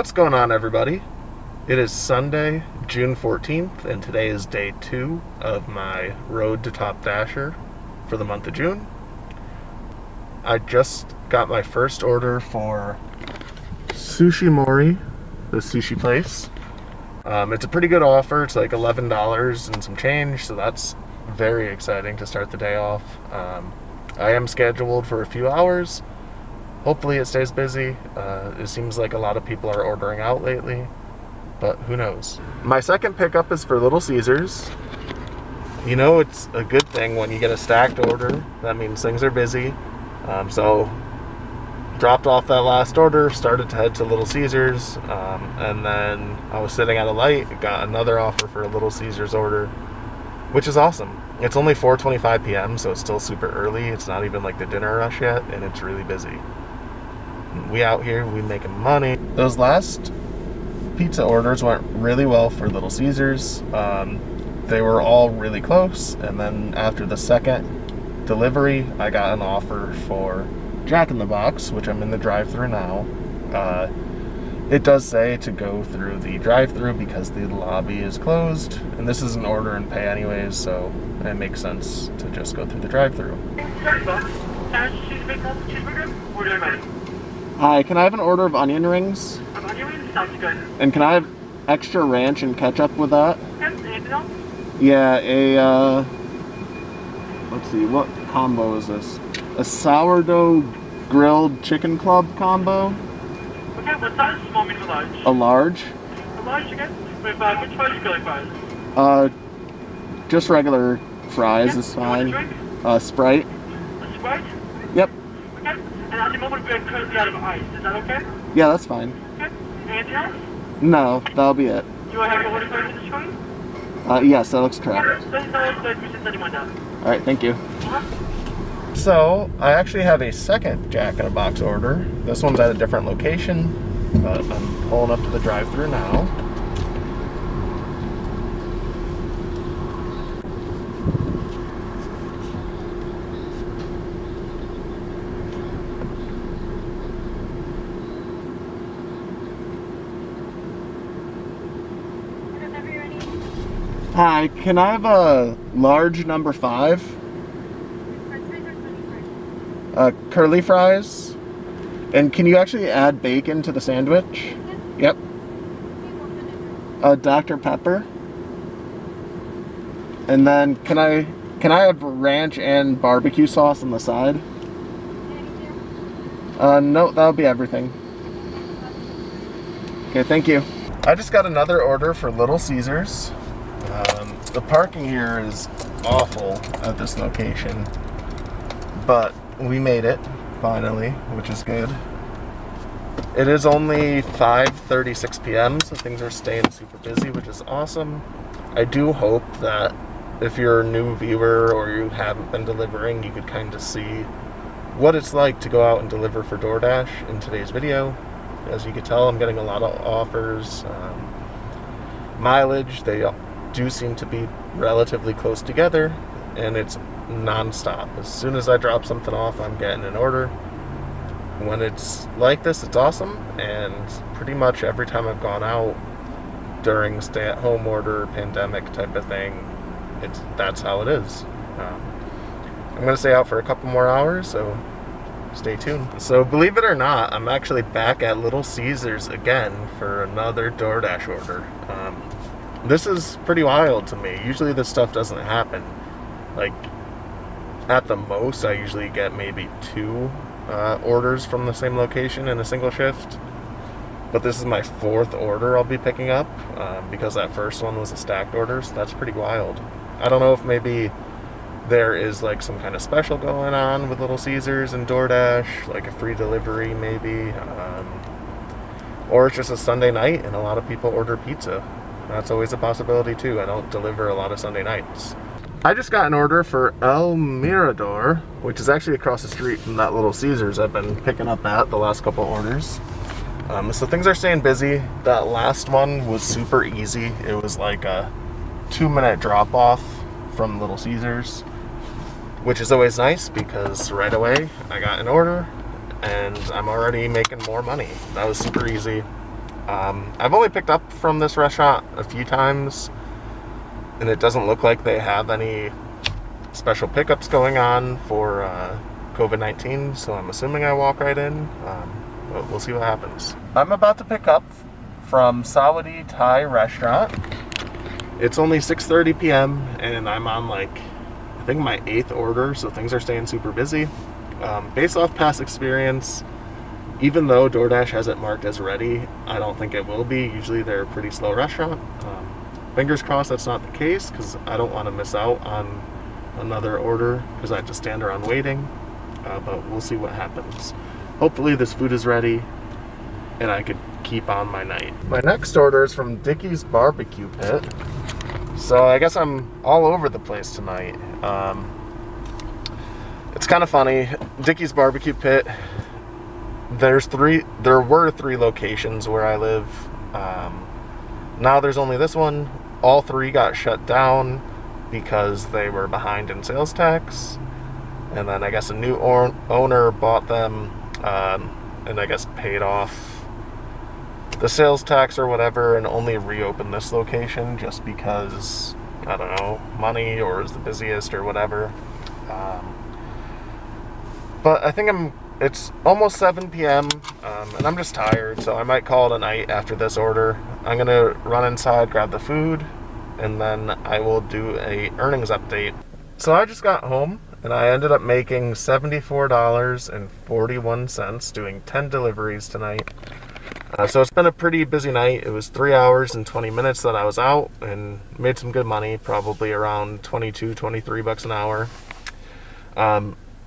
What's going on, everybody? It is Sunday, June 14th, and today is day 2 of my Road to Top Dasher for the month of June. I just got my first order for Sushi Mori, the sushi place. It's a pretty good offer. It's like $11 and some change, so that's very exciting to start the day off. I am scheduled for a few hours. Hopefully it stays busy. It seems like a lot of people are ordering out lately, but who knows. My second pickup is for Little Caesars. You know, it's a good thing when you get a stacked order. That means things are busy. So dropped off that last order, started to head to Little Caesars, and then I was sitting at a light, got another offer for a Little Caesars order, which is awesome. It's only 4:25 p.m., so it's still super early. It's not even like the dinner rush yet, and it's really busy. We out here, we making money. Those last pizza orders went really well for Little Caesars. They were all really close, and then after the second delivery, I got an offer for Jack in the Box, which I'm in the drive-thru now. It does say to go through the drive-thru because the lobby is closed, and this is an order and pay anyways, so it makes sense to just go through the drive-thru. Hi, can I have an order of onion rings? Onion rings sounds good. And can I have extra ranch and ketchup with that? Yep, anything else? Yeah, let's see, what combo is this? A sourdough grilled chicken club combo? Okay, what size? Small, medium, or large? A large? A large again? With which fries or curly fries? Just regular fries is fine. You want a drink? Sprite? A Sprite? Yep. Okay. And at the moment we're currently out of ice. Is that okay? Yeah, that's fine. Okay. Anything else? No, that'll be it. Do I have your order card in the screen? Yes, that looks correct. Alright, thank you. So, I actually have a second Jack in a Box order. This one's at a different location, but I'm pulling up to the drive-thru now. Hi, can I have a large number 5? Curly fries. And can you actually add bacon to the sandwich? Yep. Dr. Pepper. And then can I have ranch and barbecue sauce on the side? No, that'll be everything. Okay, thank you. I just got another order for Little Caesars. The parking here is awful at this location, but we made it finally, which is good. It is only 5:36 p.m., so things are staying super busy, which is awesome. I do hope that if you're a new viewer or you haven't been delivering, you could kind of see what it's like to go out and deliver for DoorDash in today's video. As you can tell, I'm getting a lot of offers. Mileage, they do seem to be relatively close together, and it's non-stop. As soon as I drop something off, I'm getting an order. When it's like this, it's awesome, and pretty much every time I've gone out during stay-at-home order, pandemic type of thing, that's how it is. I'm going to stay out for a couple more hours, so stay tuned. So believe it or not, I'm actually back at Little Caesars again for another DoorDash order. This is pretty wild to me. Usually this stuff doesn't happen. Like, at the most, I usually get maybe 2 orders from the same location in a single shift. But this is my 4th order I'll be picking up, because that first one was a stacked order, so that's pretty wild. I don't know if maybe there is like some kind of special going on with Little Caesars and DoorDash, like a free delivery maybe, or it's just a Sunday night and a lot of people order pizza. That's always a possibility too. I don't deliver a lot of Sunday nights. I just got an order for El Mirador, which is actually across the street from that Little Caesars I've been picking up at the last couple orders. So things are staying busy. That last one was super easy. It was like a 2-minute drop off from Little Caesars, which is always nice because right away I got an order and I'm already making more money. That was super easy. I've only picked up from this restaurant a few times, and it doesn't look like they have any special pickups going on for COVID-19, so I'm assuming I walk right in, but we'll see what happens. I'm about to pick up from Solidi Thai restaurant. It's only 6:30 p.m. and I'm on I think my 8th order, so things are staying super busy. Based off past experience, even though DoorDash has it marked as ready, I don't think it will be. Usually they're a pretty slow restaurant. Fingers crossed that's not the case, because I don't want to miss out on another order because I have to stand around waiting, but we'll see what happens. Hopefully this food is ready and I could keep on my night. My next order is from Dickeys barbecue pit. So I guess I'm all over the place tonight. It's kind of funny. Dickeys barbecue pit, there were 3 locations where I live. Now there's only this one. All 3 got shut down because they were behind in sales tax, and then I guess a new owner bought them, and I guess paid off the sales tax or whatever, and only reopened this location just because, I don't know, money, or is the busiest or whatever. But I think it's almost 7 p.m. And I'm just tired, so I might call it a night after this order. I'm gonna run inside, grab the food, and then I will do a earnings update. So I just got home and I ended up making $74.41 doing 10 deliveries tonight. So it's been a pretty busy night. It was 3 hours and 20 minutes that I was out, and made some good money, probably around 22, 23 bucks an hour.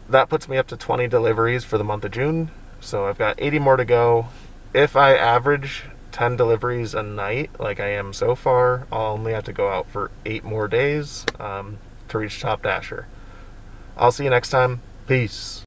That puts me up to 20 deliveries for the month of June. So I've got 80 more to go. If I average 10 deliveries a night like I am so far, I'll only have to go out for 8 more days to reach Top Dasher. I'll see you next time. Peace.